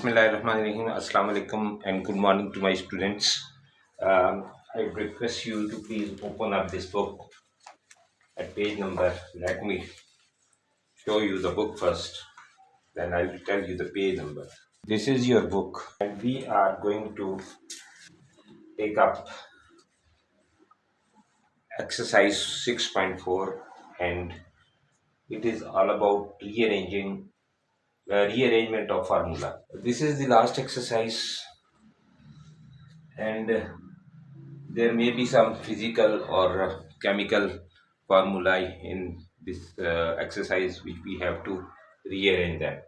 Bismillahirrahmanirrahim. Assalamu alaikum and good morning to my students. I request you to please open up this book at page number. Let me show you the book first, then I will tell you the page number. This is your book, and we are going to take up exercise 6.4, and it is all about rearrangement of formula. This is the last exercise, and there may be some physical or chemical formulae in this exercise which we have to rearrange them.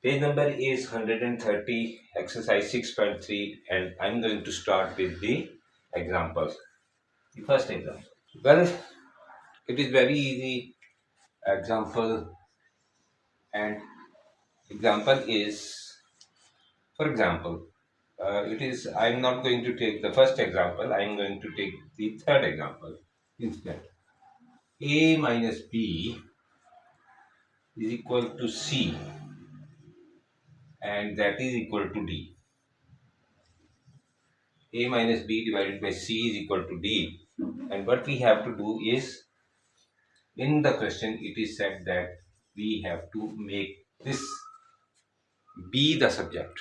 Page number is 130, exercise 6.3, and I'm going to start with the examples. The first example. Well, it is very easy example, and example is, for example, it is, I'm not going to take the first example, I'm going to take the third example instead. A minus B is equal to C, and that is equal to D. A minus B divided by C is equal to D. And what we have to do is, in the question it is said that we have to make this B the subject.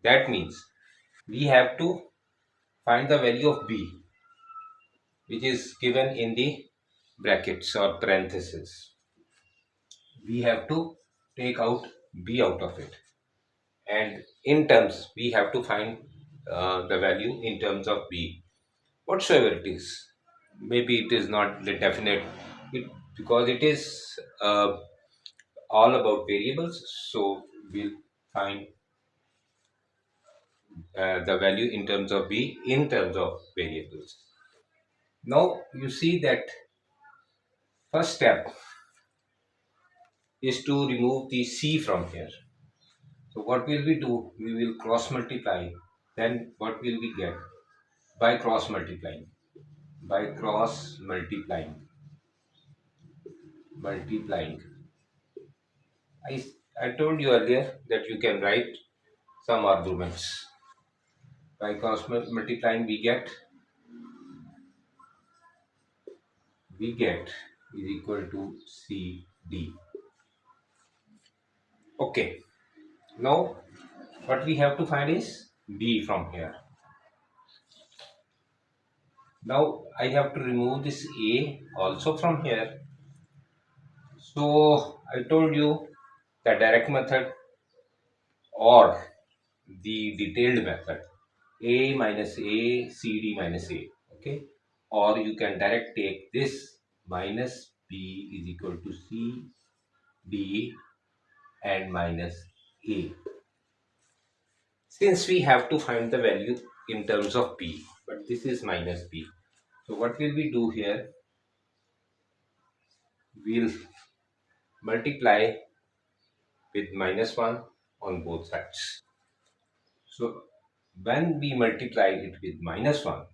That means we have to find the value of B, which is given in the brackets or parentheses. We have to take out B out of it, and in terms we have to find the value in terms of B, whatsoever it is. Maybe it is not the definite, because it is uh, all about variables, so we'll find the value in terms of B in terms of variables. Now you see that first step is to remove the C from here. So what will we do? We will cross multiply. Then what will we get? By cross multiplying. By cross multiplying. I told you earlier that you can write some arguments. By cross multiplying we get is equal to CD. Okay. Now what we have to find is B from here. Now I have to remove this A also from here. So I told you the direct method or the detailed method, A minus A, CD minus A. Okay. Or you can direct take this minus B is equal to C D and minus A. Since we have to find the value in terms of B, but this is minus B. So what will we do here? We'll multiply with minus 1 on both sides. So when we multiply it with minus 1,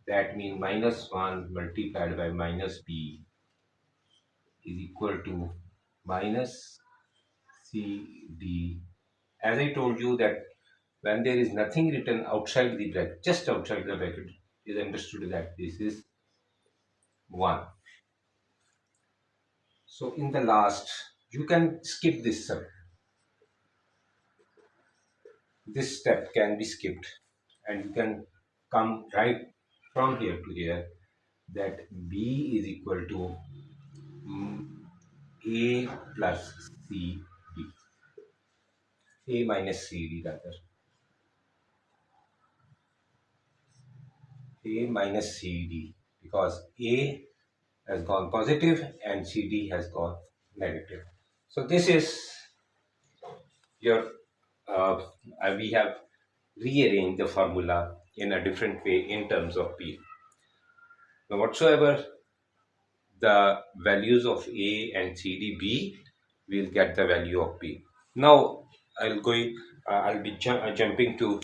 that means minus 1 multiplied by minus B is equal to minus CD. As I told you that when there is nothing written outside the bracket, just outside the bracket, it is understood that this is 1. So in the last, you can skip this step. This step can be skipped, and you can come right from here to here that B is equal to A plus CD, A minus CD rather, A minus CD, because A has gone positive and CD has gone negative. So this is your, uh, we have rearranged the formula in a different way in terms of P. Now whatsoever the values of A and CD B, we'll get the value of B. Now I'll be jumping to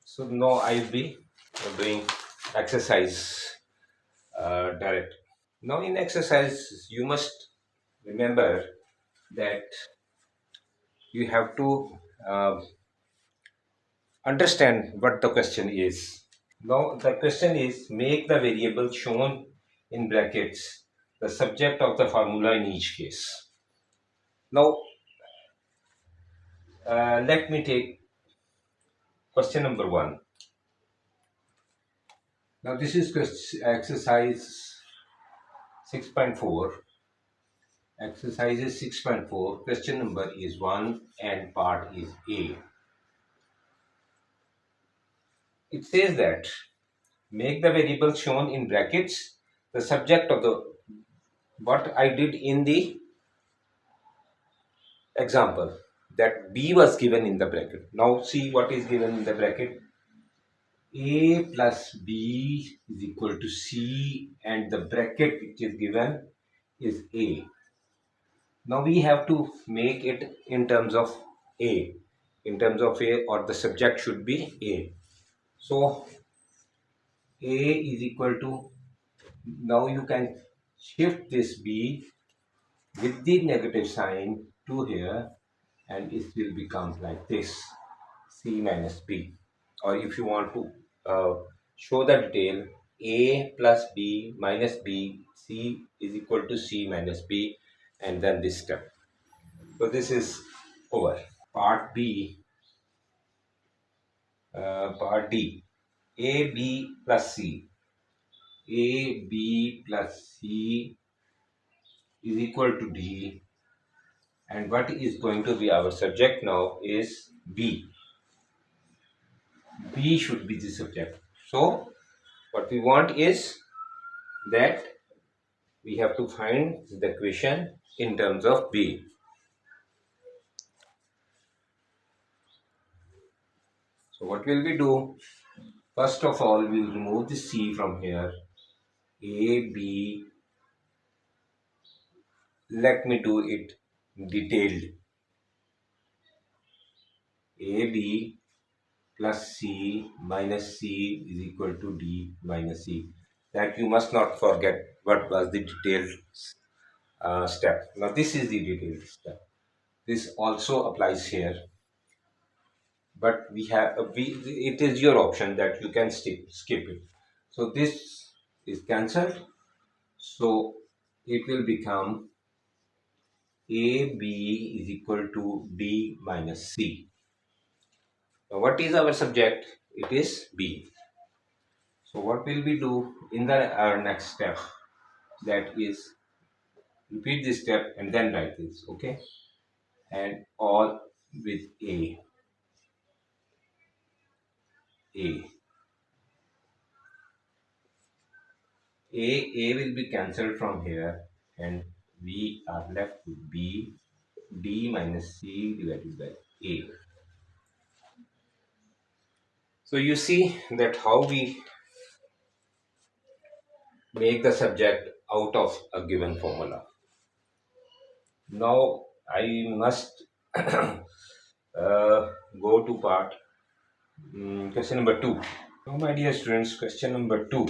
so now I'll be doing exercise direct. Now in exercise you must remember that you have to uh, understand what the question is. Now the question is, make the variable shown in brackets the subject of the formula in each case. Now let me take question number 1. Now this is exercise 6.4. Exercise is 6.4. Question number is 1 and part is A. It says that make the variable shown in brackets the subject of the what I did in the example, that B was given in the bracket. Now see what is given in the bracket. A plus B is equal to C, and the bracket which is given is A. Now we have to make it in terms of A. In terms of A, or the subject should be A. So A is equal to, now you can shift this B with the negative sign to here, and it will become like this, C minus B. Or if you want to show the detail, A plus B minus B, C is equal to C minus B, and then this step. So this is over. Part B, part D, A, B plus C. A, B plus C is equal to D, and what is going to be our subject now is B. B should be the subject. So what we want is that we have to find the equation in terms of B. So what will we do? First of all, we will remove the C from here. A, B, let me do it detailed. A, B plus C minus C is equal to D minus C. That you must not forget what was the detailed step. Now this is the detailed step. This also applies here, but it is your option that you can skip it. So this is cancelled. So it will become AB is equal to D minus C. Now what is our subject? It is B. So what will we do in our next step? That is, repeat this step and then write this, okay? And all with A. A. A will be cancelled from here, and we are left with B, D minus C divided by A. So you see that how we make the subject out of a given formula. Now I must go to part question number 2. So my dear students, question number 2,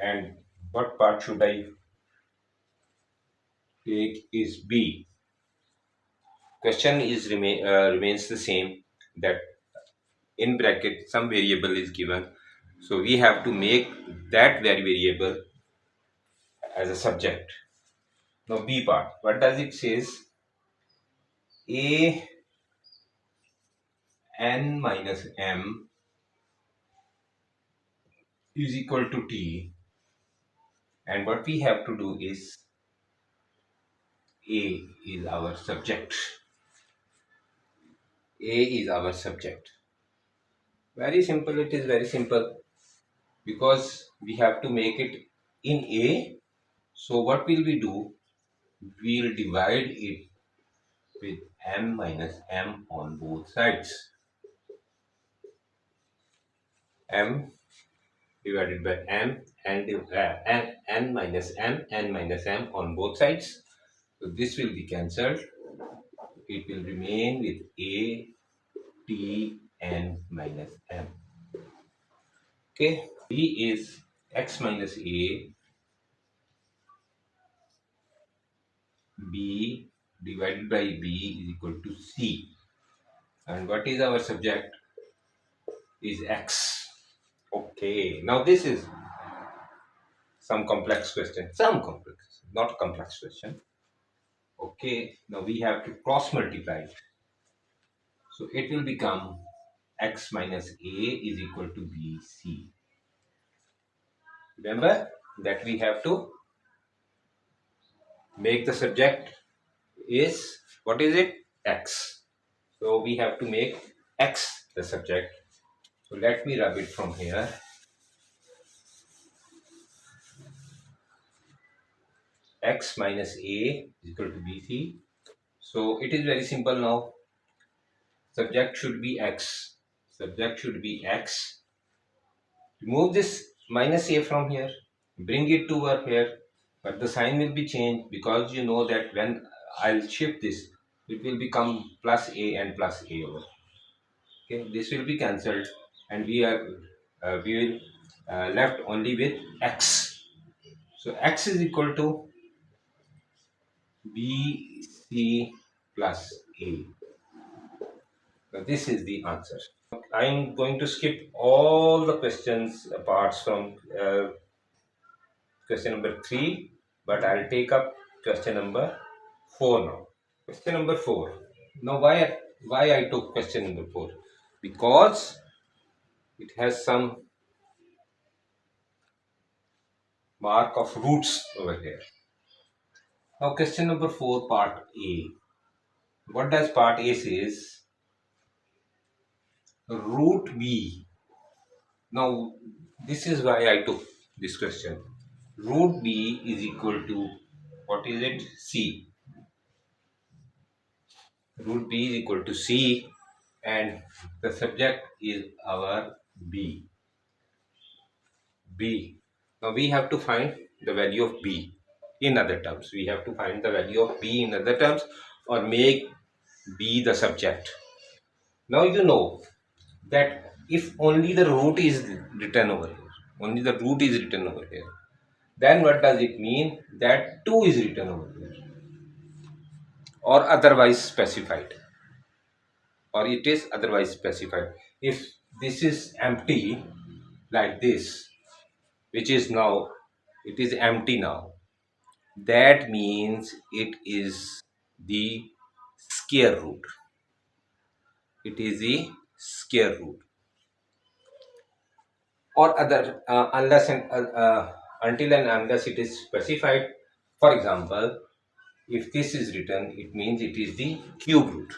and what part should I take is B. Question is remains the same, that in bracket some variable is given, so we have to make that variable as a subject. Now B part, what does it says? A n minus m is equal to t, and what we have to do is A is our subject. A is our subject. Very simple, it is very simple, because we have to make it in A. So what will we do? We'll divide it with m minus m on both sides. M divided by m and n minus m on both sides. So this will be cancelled. It will remain with A, T, n minus m. Okay, B is x minus A B divided by B is equal to C. And what is our subject? Is X. Okay, now this is some complex question. Some complex, not complex question. Okay, now we have to cross multiply it. So it will become X minus A is equal to BC. Remember that we have to make the subject is, what is it? X. So we have to make X the subject. So let me rub it from here. X minus A is equal to BC. So it is very simple now. Subject should be X. Subject should be X. Remove this minus A from here. Bring it to over here. But the sign will be changed, because you know that when I'll shift this, it will become plus A and plus A over. Okay, this will be cancelled, and we will left only with X. So X is equal to BC plus A. Now this is the answer. I'm going to skip all the questions apart from question number 3, but I'll take up question number 4 now. Question number 4. Now why I took question number 4? Because it has some mark of roots over here. Now question number 4, part A. What does part A says? Root B. Now this is why I took this question. Root B is equal to, what is it? C. Root B is equal to C, and the subject is our B. B. Now we have to find the value of B in other terms. We have to find the value of B in other terms, or make B the subject. Now you know that if only the root is written over here, only the root is written over here, then what does it mean? That 2 is written over here, or otherwise specified, or it is otherwise specified. If this is empty like this, which is now, it is empty now, that means it is the square root. It is the square root, or other unless and until and unless it is specified. For example, if this is written, it means it is the cube root,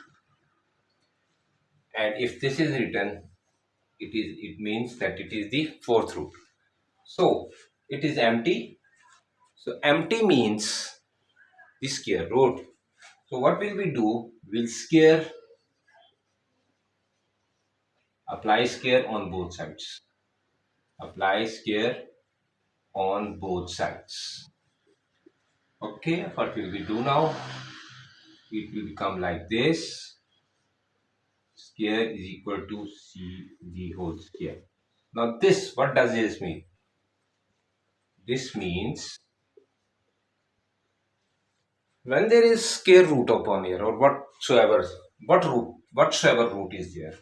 and if this is written, it means that it is the fourth root. So it is empty. So empty means the square root. So what will we do? We'll apply square on both sides. Apply square on both sides. Okay, what will we do now? It will become like this. Square is equal to C the whole square. Now this, what does this mean? This means when there is square root upon here, or whatsoever root is there,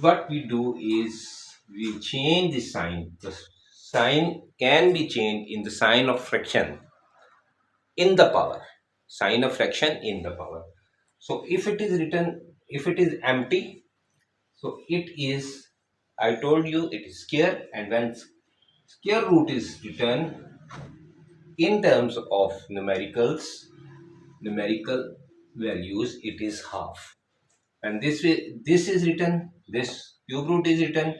what we do is we change the sign. The sign can be changed in the sign of fraction in the power. Sign of fraction in the power. So if it is written, if it is empty, so it is, I told you, it is square, and when square root is written in terms of numerical values, it is half. And this is written, this cube root is written,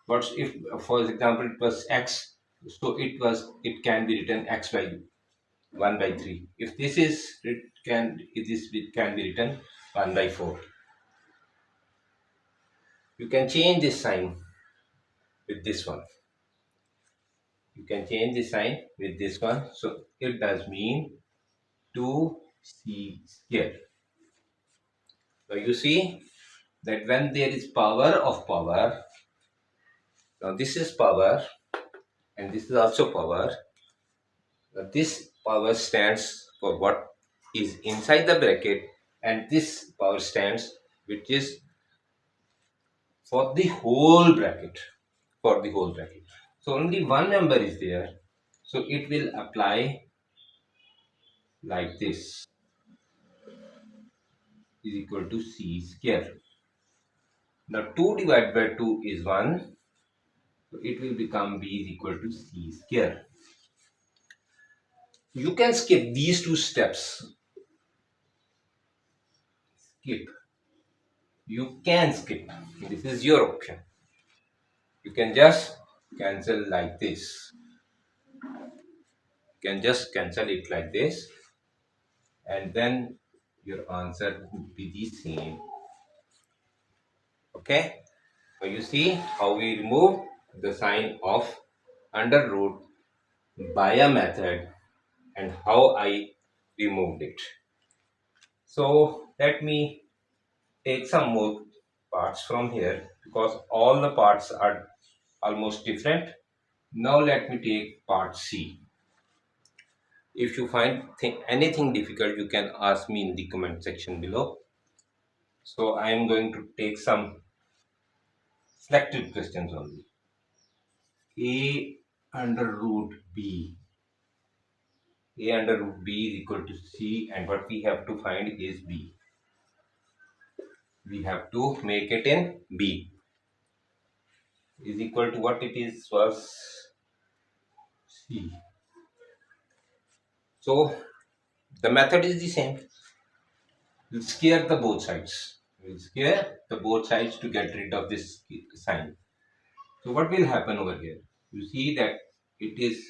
but if for example it was x, so it can be written x by 1 by 3. If this is, it can be written 1 by 4. You can change this sign with this one. You can change the sign with this one. So it does mean 2c square. So you see that when there is power of power, now this is power and this is also power. Now this power stands for what is inside the bracket, and this power stands which is for the whole bracket, for the whole bracket. So only one number is there, so it will apply like this, is equal to c square. Now 2 divided by 2 is 1, so it will become b is equal to c square. You can skip these two steps. Skip. You can skip. This is your option. You can just cancel like this. You can just cancel it like this, and then your answer would be the same. Okay? So you see how we remove the sign of under root by a method and how I removed it. So let me take some more parts from here because all the parts are almost different. Now let me take part C. If you find anything difficult, you can ask me in the comment section below. So I am going to take some selected questions only. A under root B. A under root B is equal to C, and what we have to find is B. We have to make it in B. Is equal to what it is was C. So the method is the same. We'll square the both sides. We'll square the both sides to get rid of this sign. So what will happen over here? You see that it is,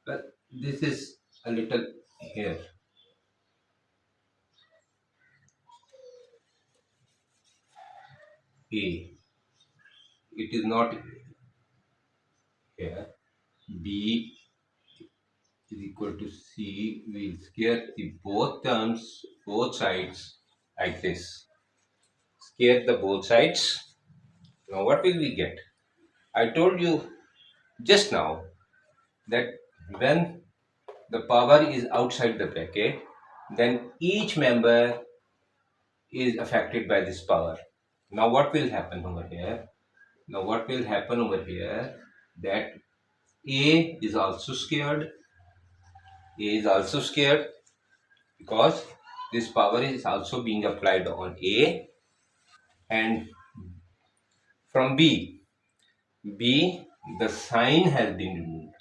well, this is a little here. A. It is not here. B is equal to C. We'll square the both terms, both sides like this. Square the both sides. Now what will we get? I told you just now that when the power is outside the bracket, then each member is affected by this power. Now what will happen over here? Now what will happen over here, that A is also scared. A is also scared because this power is also being applied on A, and from B, the sign has been removed.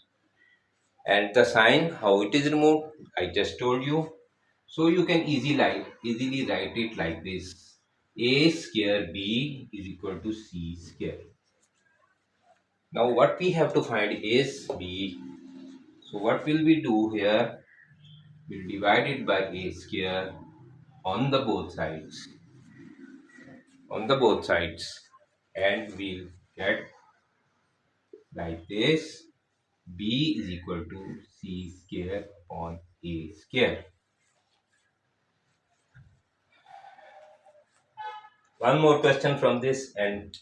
And the sign, how it is removed, I just told you. So you can easily write it like this. A square B is equal to C square. Now what we have to find is B. So what will we do here? We'll divide it by A square on the both sides. On the both sides. And we'll get like this. B is equal to C square on A square. One more question from this, and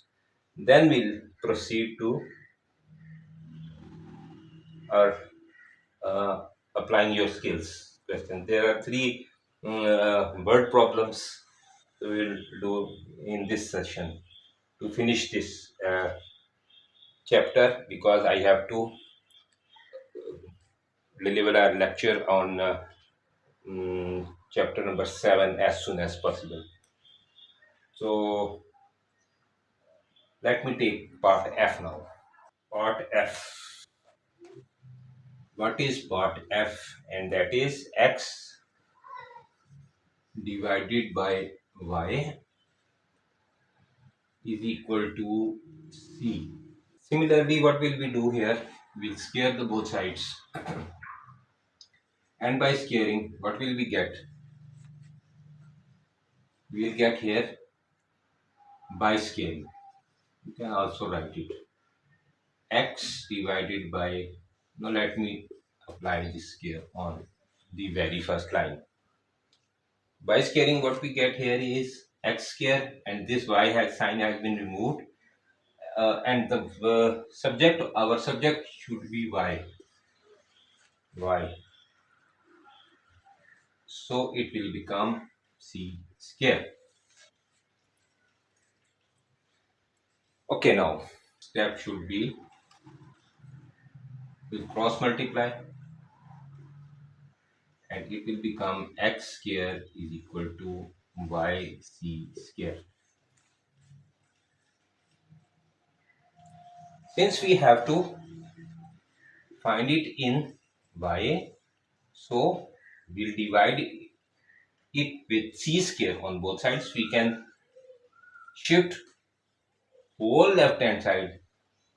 then we'll proceed to our applying your skills question. There are three word problems we'll do in this session to finish this chapter, because I have to deliver our lecture on chapter number 7 as soon as possible. So let me take part F now. Part F. What is part F? And that is x divided by y is equal to c. Similarly, what will we do here? We'll square the both sides. And by squaring, what will we get? We'll get here by squaring. You can also write it. X divided by, now let me apply this here on the very first line. By squaring, what we get here is x square, and this y sign has been removed. And the our subject should be y. So it will become c square. Okay, now step should be, will cross multiply and it will become x square is equal to yc square. Since we have to find it in y, so we'll divide it with c square on both sides. We can shift whole left hand side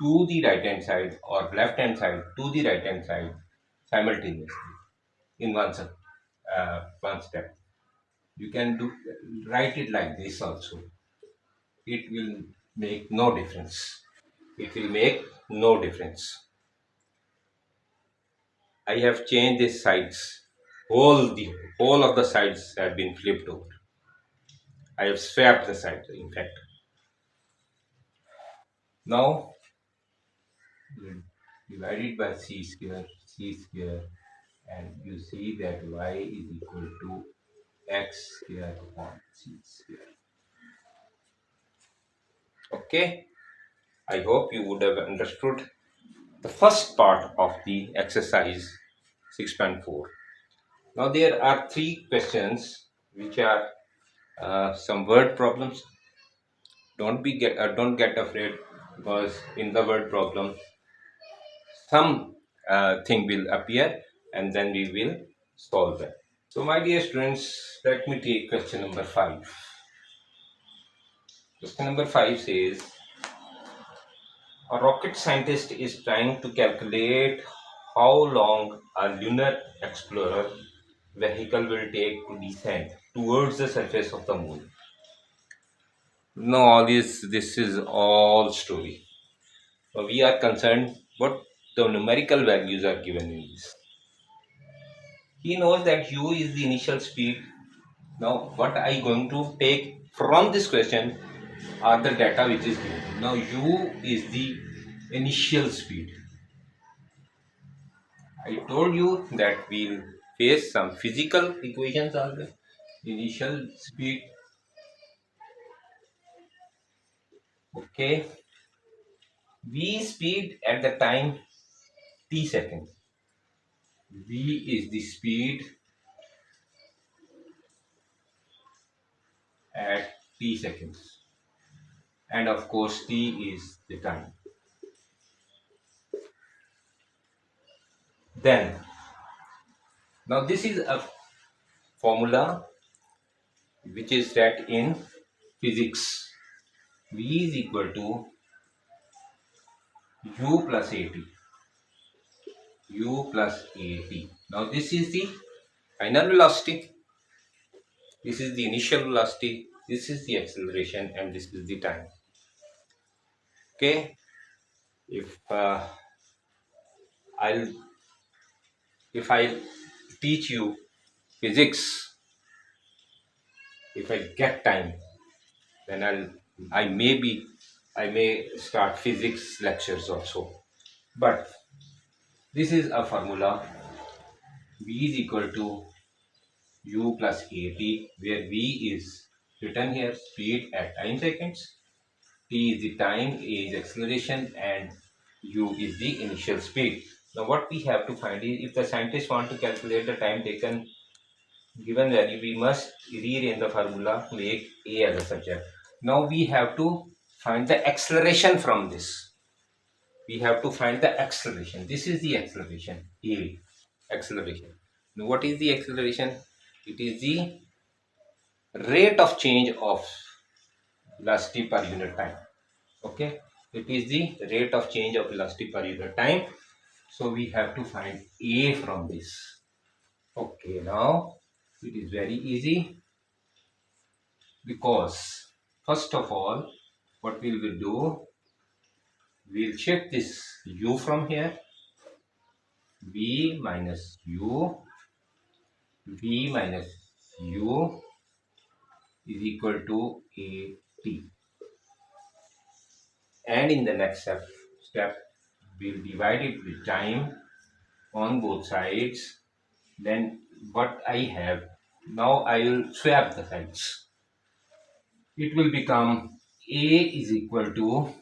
to the right hand side or left hand side to the right hand side simultaneously in one step. You can do write it like this also. It will make no difference. It will make no difference. I have changed the sides. The whole of the sides have been flipped over. I have swapped the sides, in fact. Now divide it by c square, and you see that y is equal to x square upon c square. Okay, I hope you would have understood the first part of the exercise 6.4. Now there are three questions which are some word problems. Don't get afraid, because in the word problem some thing will appear and then we will solve them. So my dear students, let me take question number 5. Question number 5 says, a rocket scientist is trying to calculate how long a lunar explorer vehicle will take to descend towards the surface of the moon. No, this is all story. We are concerned what the numerical values are given in this. He knows that u is the initial speed. Now, what I going to take from this question are the data which is given. Now, u is the initial speed. I told you that we'll face some physical equations also. Initial speed, okay. V speed at the time t seconds. V is the speed at t seconds, and of course t is the time. Then, now this is a formula which is that in physics. V is equal to u plus at. U plus at. Now this is the final velocity. This is the initial velocity. This is the acceleration, and this is the time. Okay. If I'll if I teach you physics, if I get time, then I may start physics lectures also. But this is a formula. V is equal to u plus at, where v is written here speed at time seconds, t is the time, a is acceleration, and u is the initial speed. Now what we have to find is, if the scientists want to calculate the time taken given value, we must rearrange the formula, make a as a subject. Now we have to find the acceleration from this. We have to find the acceleration. This is the acceleration, a acceleration. Now what is the acceleration? It is the rate of change of velocity per unit time. Okay, it is the rate of change of velocity per unit time. So we have to find a from this. Okay, now it is very easy, because first of all, what we will do, we'll shift this u from here. V minus u, V minus u is equal to at. And in the next step, we'll divide it with time on both sides. Then what I have, Now I will swap the sides. It will become A is equal to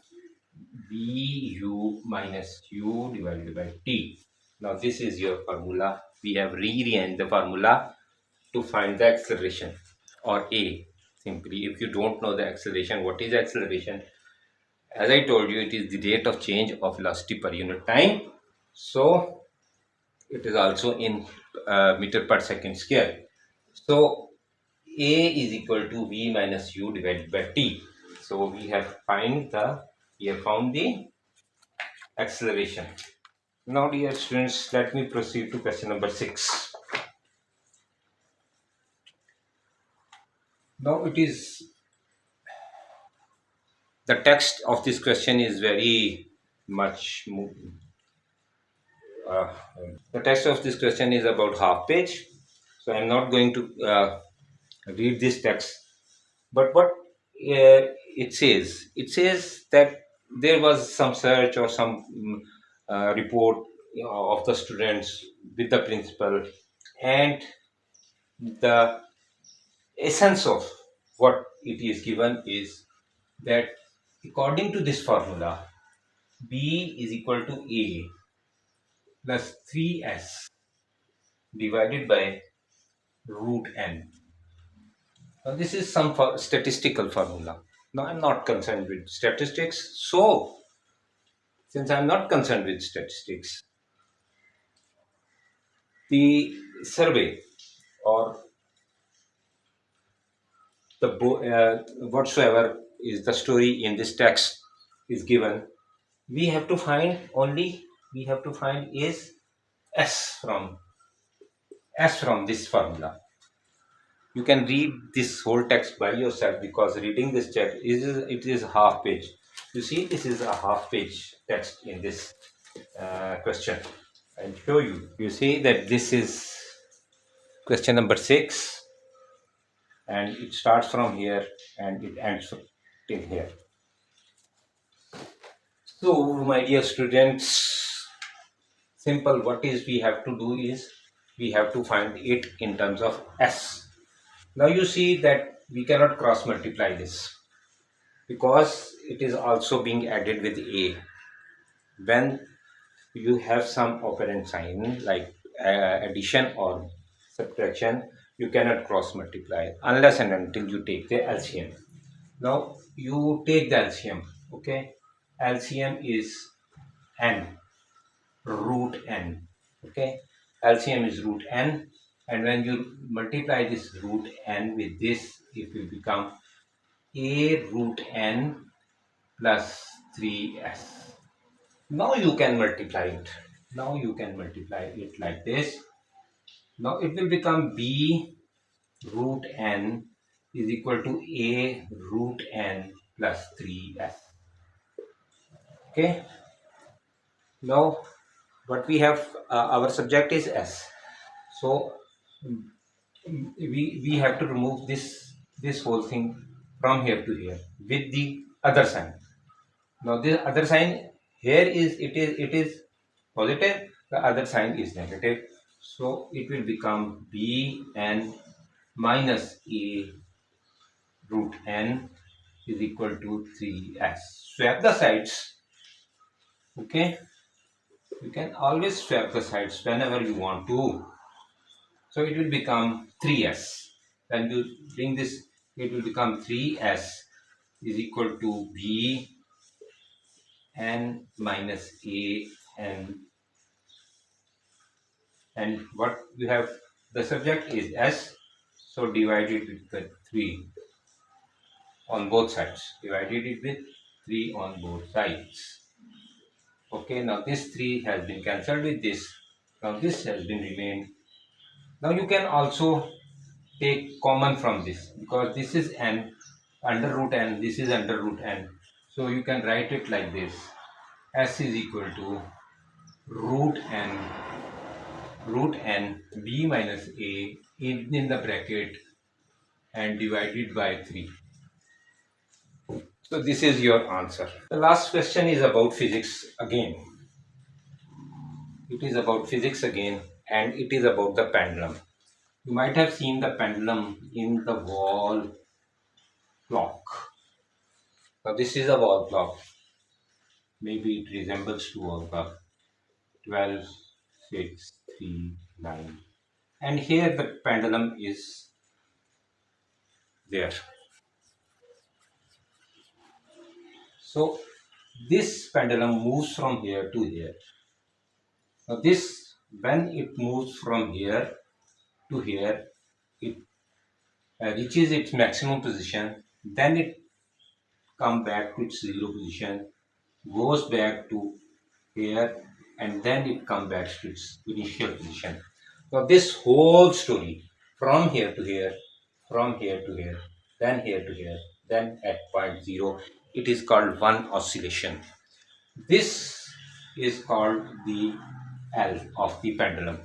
Bu minus U divided by T. Now this is your formula. We have rearranged the formula to find the acceleration, or A. Simply, if you don't know the acceleration, what is acceleration? As I told you, it is the rate of change of velocity per unit time. So it is also in meter per second square. So A is equal to V minus U divided by T. So we have found the acceleration. Now, dear students, let me proceed to question number 6. Now, the text of this question is very much. Uh, the text of this question is about half page, so I'm not going to read this text. But what it says that there was some search or some report, of the students with the principal, and the essence of what it is given is that according to this formula, B is equal to A plus 3S divided by root n. Now, this is some statistical formula. Now, I'm not concerned with statistics. So, since I'm not concerned with statistics, the survey, or whatsoever is the story in this text is given, we have to find is S from this formula. You can read this whole text by yourself, because reading this text is a half page. You see, this is a half page text in this question. I'll show you. You see that this is question number 6, and it starts from here and it ends till here. So, my dear students, simple. What is we have to do is we have to find it in terms of S. Now you see that we cannot cross multiply this, because it is also being added with A. When you have some operand sign like addition or subtraction, you cannot cross multiply unless and until you take the LCM. Now you take the LCM. Okay, LCM is n, root n. Okay, LCM is root n, and when you multiply this root n with this, it will become A root n plus 3s. Now you can multiply it. Now you can multiply it like this. Now it will become B root n is equal to A root n plus 3s. Okay. Now what we have, our subject is S. So we have to remove this whole thing from here to here with the other sign. Now the other sign here is positive, the other sign is negative. So it will become Bn minus A root n is equal to 3s. Swap the sides. Okay, you can always swap the sides whenever you want to. So it will become 3s. When you bring this, it will become 3s is equal to B n minus A n, and what you have, the subject is S, so divided it with 3 on both sides. Divided it with 3 on both sides. Okay, now this 3 has been cancelled with this. Now this has been remained. Now you can also take common from this, because this is n, under root n, this is under root n. So you can write it like this. S is equal to root n b minus a in the bracket and divided by 3. So this is your answer. The last question is about physics again. It is about physics again, and it is about the pendulum. You might have seen the pendulum in the wall clock. Now this is a wall clock. Maybe it resembles to wall clock. 12, 6, 3, 9. And here the pendulum is there. So this pendulum moves from here to here. Now this, when it moves from here to here, it reaches its maximum position, then it come back to its zero position, goes back to here, and then it comes back to its initial position. Now this whole story, from here to here, from here to here, then at point zero, it is called one oscillation. This is called the L of the pendulum,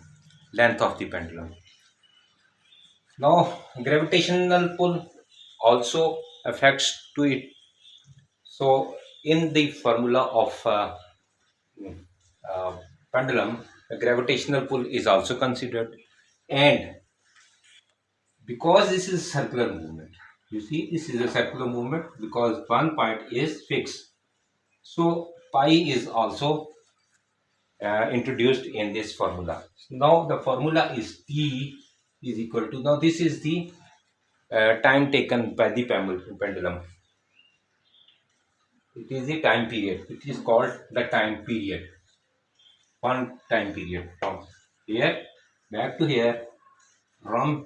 length of the pendulum. Now gravitational pull also affects to it. So in the formula of uh, pendulum, the gravitational pull is also considered, and because this is circular movement, you see this is a circular movement because one point is fixed. So pi is also introduced in this formula. Now the formula is T is equal to, now this is the time taken by the pendulum. It is the time period. It is called the time period. One time period from here back to here, from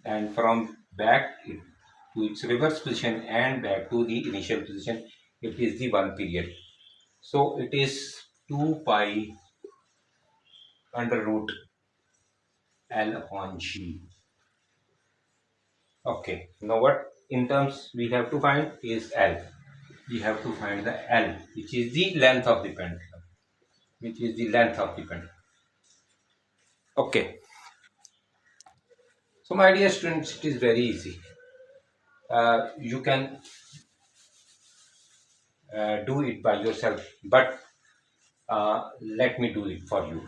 and from back to its reverse position and back to the initial position. It is the one period. So it is 2 pi under root L upon G. Okay, now what in terms we have to find is L. We have to find the L, which is the length of the pendulum. Which is the length of the pendulum. Okay, so my dear students, it is very easy. You can do it by yourself, but let me do it for you.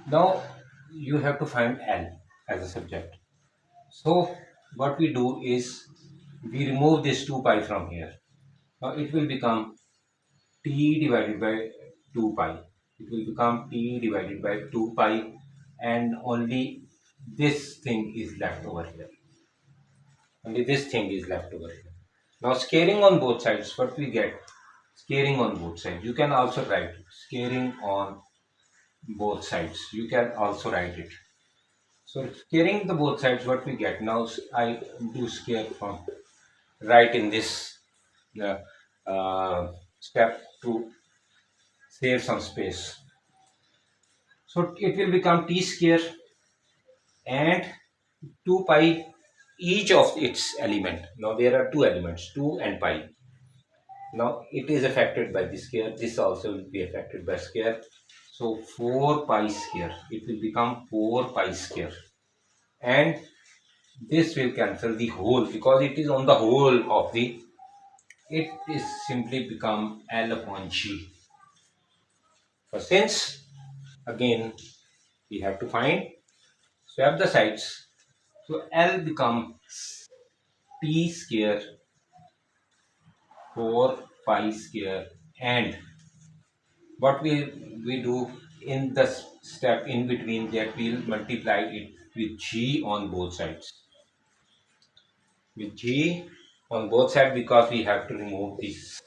Now you have to find L as a subject. So what we do is we remove this 2 pi from here. Now it will become T divided by 2 pi. It will become T divided by 2 pi, and only this thing is left over here. Only this thing is left over here. Now scaling on both sides, what we get? Scaling on both sides. You can also write it. Scaling on both sides. You can also write it. So scaling the both sides, what we get? Now I do scale from right in this uh, step to save some space. So it will become t square and 2 pi each of its element. Now there are two elements, 2 and pi. Now it is affected by the square. This also will be affected by square. So 4 pi square. It will become 4 pi square. And this will cancel the whole because it is on the whole of the, it is simply become L upon G. So since again we have to find, swap the sides. So L become T square 4 pi square, and what we do in the step in between that we'll multiply it with G on both sides. With G on both sides because we have to remove this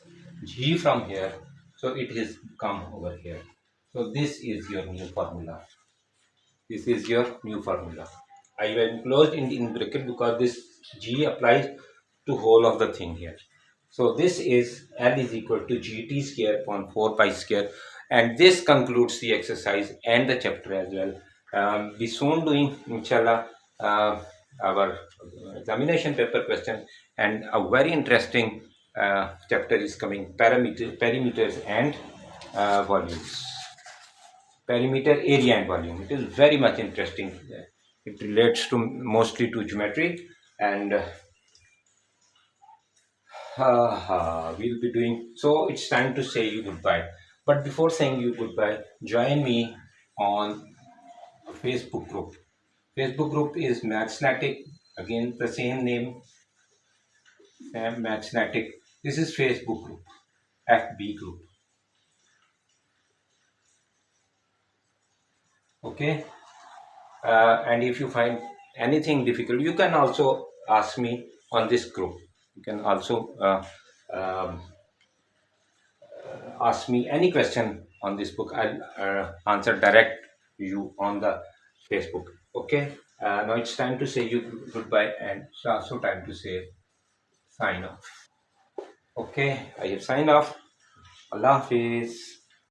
G from here. So it has come over here. So this is your new formula. This is your new formula. I have enclosed in bracket because this G applies to whole of the thing here. So this is L is equal to GT square upon 4 pi square, and this concludes the exercise and the chapter as well. We soon doing inshallah our examination paper question, and a very interesting chapter is coming, perimeters and volumes. Perimeter, area and volume. It is very much interesting. It relates to mostly to geometry, and we'll be doing. So it's time to say you goodbye. But before saying you goodbye, join me on a Facebook group. Facebook group is Mathsnatic. Again, the same name, Mathsnatic. This is Facebook group, FB group. Okay. And if you find anything difficult, you can also ask me on this group. You can also um, ask me any question on this book. I'll answer direct you on the Facebook. Okay. Now it's time to say you goodbye, and it's also time to say sign off. Okay, I have signed off. Allah Hafiz.